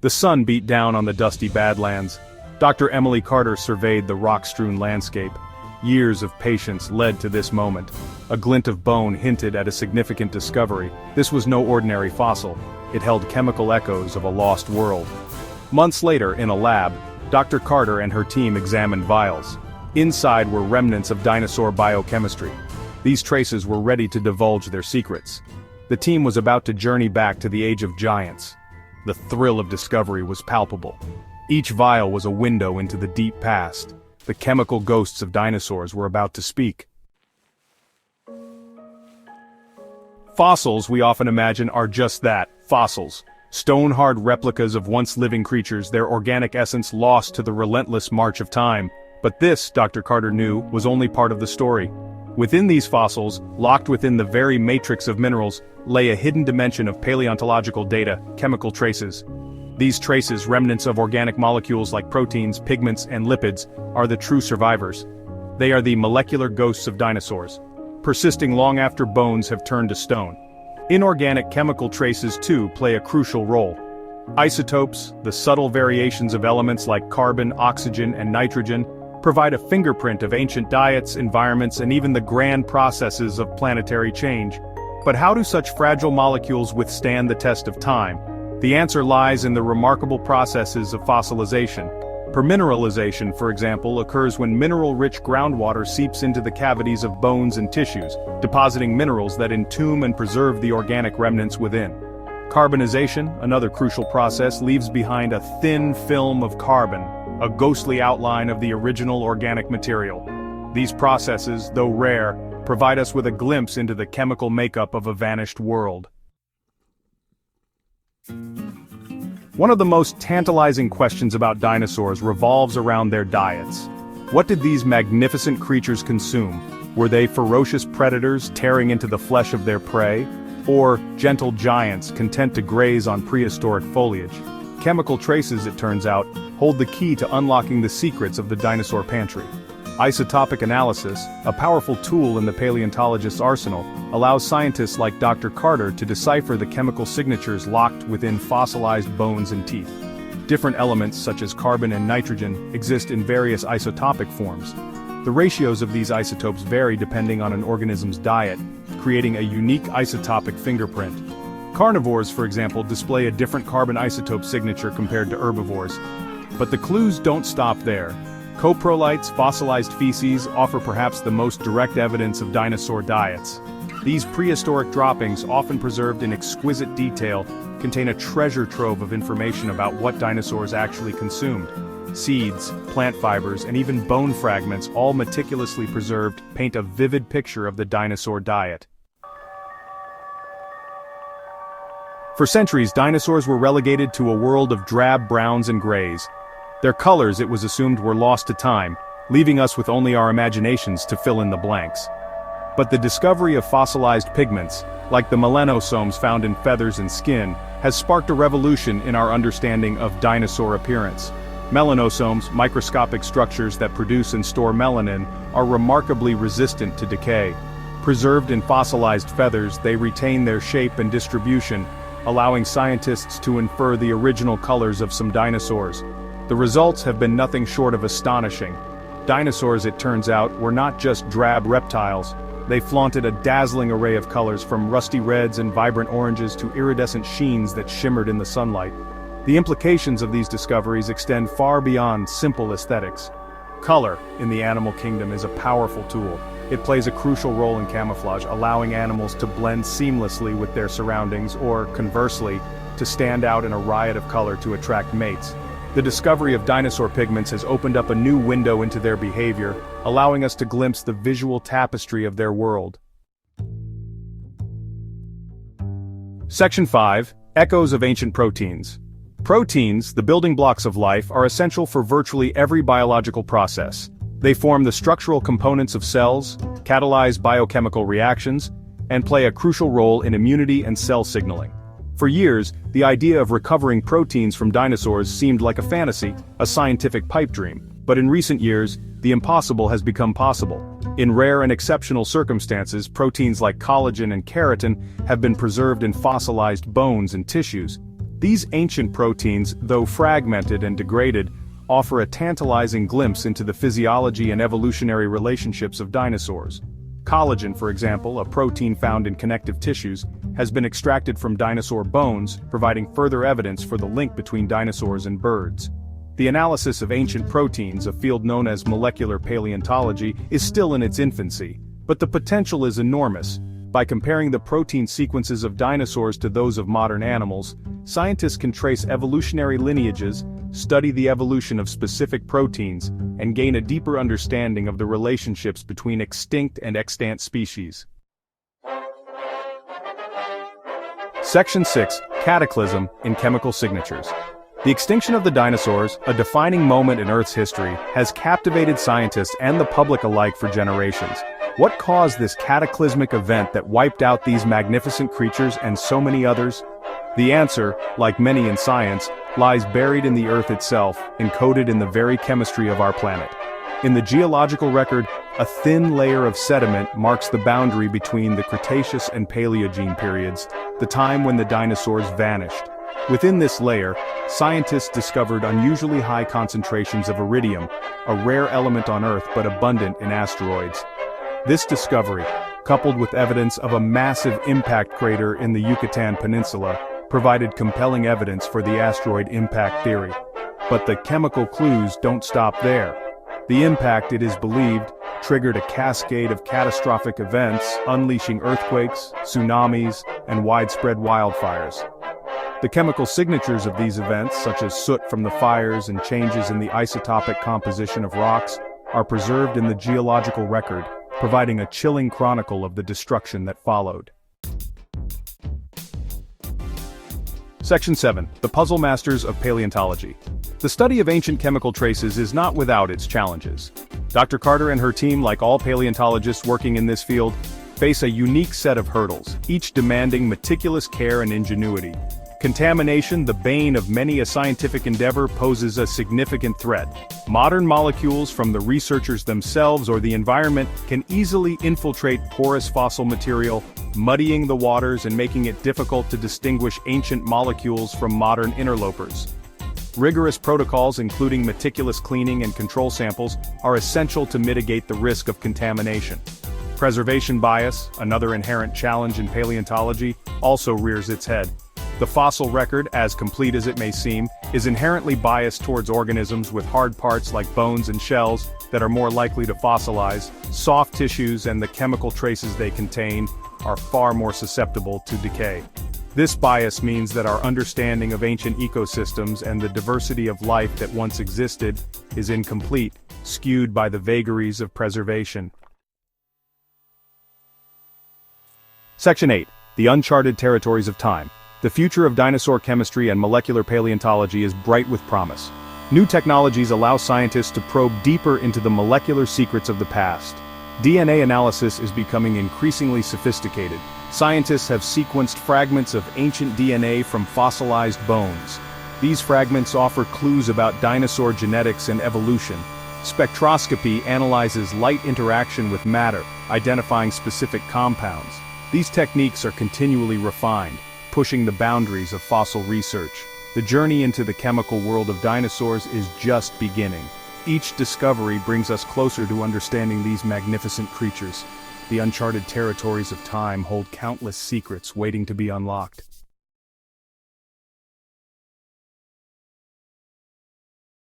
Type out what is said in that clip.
The sun beat down on the dusty Badlands. Dr. Emily Carter surveyed the rock-strewn landscape. Years of patience led to this moment. A glint of bone hinted at a significant discovery. This was no ordinary fossil. It held chemical echoes of a lost world. Months later, in a lab, Dr. Carter and her team examined vials. Inside were remnants of dinosaur biochemistry. These traces were ready to divulge their secrets. The team was about to journey back to the age of giants. The thrill of discovery was palpable. Each vial was a window into the deep past. The chemical ghosts of dinosaurs were about to speak. Fossils, we often imagine, are just that, fossils. Stone-hard replicas of once-living creatures, their organic essence lost to the relentless march of time. But this, Dr. Carter knew, was only part of the story. Within these fossils, locked within the very matrix of minerals, lay a hidden dimension of paleontological data, chemical traces. These traces, remnants of organic molecules like proteins, pigments, and lipids, are the true survivors. They are the molecular ghosts of dinosaurs, persisting long after bones have turned to stone. Inorganic chemical traces, too, play a crucial role. Isotopes, the subtle variations of elements like carbon, oxygen, and nitrogen, provide a fingerprint of ancient diets, environments, and even the grand processes of planetary change. But how do such fragile molecules withstand the test of time? The answer lies in the remarkable processes of fossilization. Permineralization, for example, occurs when mineral-rich groundwater seeps into the cavities of bones and tissues, depositing minerals that entomb and preserve the organic remnants within. Carbonization, another crucial process, leaves behind a thin film of carbon, a ghostly outline of the original organic material. These processes, though rare, provide us with a glimpse into the chemical makeup of a vanished world. One of the most tantalizing questions about dinosaurs revolves around their diets. What did these magnificent creatures consume? Were they ferocious predators tearing into the flesh of their prey? Or gentle giants content to graze on prehistoric foliage? Chemical traces, it turns out, hold the key to unlocking the secrets of the dinosaur pantry. Isotopic analysis, a powerful tool in the paleontologist's arsenal, allows scientists like Dr. Carter to decipher the chemical signatures locked within fossilized bones and teeth. Different elements such as carbon and nitrogen exist in various isotopic forms. The ratios of these isotopes vary depending on an organism's diet, creating a unique isotopic fingerprint. Carnivores, for example, display a different carbon isotope signature compared to herbivores. But the clues don't stop there. Coprolites, fossilized feces, offer perhaps the most direct evidence of dinosaur diets. These prehistoric droppings, often preserved in exquisite detail, contain a treasure trove of information about what dinosaurs actually consumed. Seeds, plant fibers, and even bone fragments, all meticulously preserved, paint a vivid picture of the dinosaur diet. For centuries, dinosaurs were relegated to a world of drab browns and grays. Their colors, it was assumed, were lost to time, leaving us with only our imaginations to fill in the blanks. But the discovery of fossilized pigments, like the melanosomes found in feathers and skin, has sparked a revolution in our understanding of dinosaur appearance. Melanosomes, microscopic structures that produce and store melanin, are remarkably resistant to decay. Preserved in fossilized feathers, they retain their shape and distribution, allowing scientists to infer the original colors of some dinosaurs. The results have been nothing short of astonishing. Dinosaurs, it turns out, were not just drab reptiles. They flaunted a dazzling array of colors, from rusty reds and vibrant oranges to iridescent sheens that shimmered in the sunlight. The implications of these discoveries extend far beyond simple aesthetics. Color, in the animal kingdom, is a powerful tool. It plays a crucial role in camouflage, allowing animals to blend seamlessly with their surroundings or, conversely, to stand out in a riot of color to attract mates. The discovery of dinosaur pigments has opened up a new window into their behavior, allowing us to glimpse the visual tapestry of their world. Section 5. Echoes of Ancient Proteins. Proteins, the building blocks of life, are essential for virtually every biological process. They form the structural components of cells, catalyze biochemical reactions, and play a crucial role in immunity and cell signaling. For years, the idea of recovering proteins from dinosaurs seemed like a fantasy, a scientific pipe dream. But in recent years, the impossible has become possible. In rare and exceptional circumstances, proteins like collagen and keratin have been preserved in fossilized bones and tissues. These ancient proteins, though fragmented and degraded, offer a tantalizing glimpse into the physiology and evolutionary relationships of dinosaurs. Collagen, for example, a protein found in connective tissues, has been extracted from dinosaur bones, providing further evidence for the link between dinosaurs and birds. The analysis of ancient proteins, a field known as molecular paleontology, is still in its infancy, but the potential is enormous. By comparing the protein sequences of dinosaurs to those of modern animals, scientists can trace evolutionary lineages, study the evolution of specific proteins, and gain a deeper understanding of the relationships between extinct and extant species. Section 6. Cataclysm in Chemical Signatures. The extinction of the dinosaurs, a defining moment in Earth's history, has captivated scientists and the public alike for generations. What caused this cataclysmic event that wiped out these magnificent creatures and so many others? The answer, like many in science, lies buried in the Earth itself, encoded in the very chemistry of our planet. In the geological record, a thin layer of sediment marks the boundary between the Cretaceous and Paleogene periods, the time when the dinosaurs vanished. Within this layer, scientists discovered unusually high concentrations of iridium, a rare element on Earth but abundant in asteroids. This discovery, coupled with evidence of a massive impact crater in the Yucatan Peninsula, provided compelling evidence for the asteroid impact theory. But the chemical clues don't stop there. The impact, it is believed, triggered a cascade of catastrophic events, unleashing earthquakes, tsunamis, and widespread wildfires. The chemical signatures of these events, such as soot from the fires and changes in the isotopic composition of rocks, are preserved in the geological record, providing a chilling chronicle of the destruction that followed. Section 7. The Puzzle Masters of Paleontology. The study of ancient chemical traces is not without its challenges. Dr. Carter and her team, like all paleontologists working in this field, face a unique set of hurdles, each demanding meticulous care and ingenuity. Contamination, the bane of many a scientific endeavor, poses a significant threat. Modern molecules from the researchers themselves or the environment can easily infiltrate porous fossil material, muddying the waters and making it difficult to distinguish ancient molecules from modern interlopers. Rigorous protocols, including meticulous cleaning and control samples, are essential to mitigate the risk of contamination. Preservation bias, another inherent challenge in paleontology, also rears its head. The fossil record, as complete as it may seem, is inherently biased towards organisms with hard parts like bones and shells that are more likely to fossilize. Soft tissues and the chemical traces they contain are far more susceptible to decay. This bias means that our understanding of ancient ecosystems and the diversity of life that once existed is incomplete, skewed by the vagaries of preservation. Section 8. The Uncharted Territories of Time. The future of dinosaur chemistry and molecular paleontology is bright with promise. New technologies allow scientists to probe deeper into the molecular secrets of the past. DNA analysis is becoming increasingly sophisticated. Scientists have sequenced fragments of ancient DNA from fossilized bones. These fragments offer clues about dinosaur genetics and evolution. Spectroscopy analyzes light interaction with matter, identifying specific compounds. These techniques are continually refined, pushing the boundaries of fossil research. The journey into the chemical world of dinosaurs is just beginning. Each discovery brings us closer to understanding these magnificent creatures. The uncharted territories of time hold countless secrets waiting to be unlocked.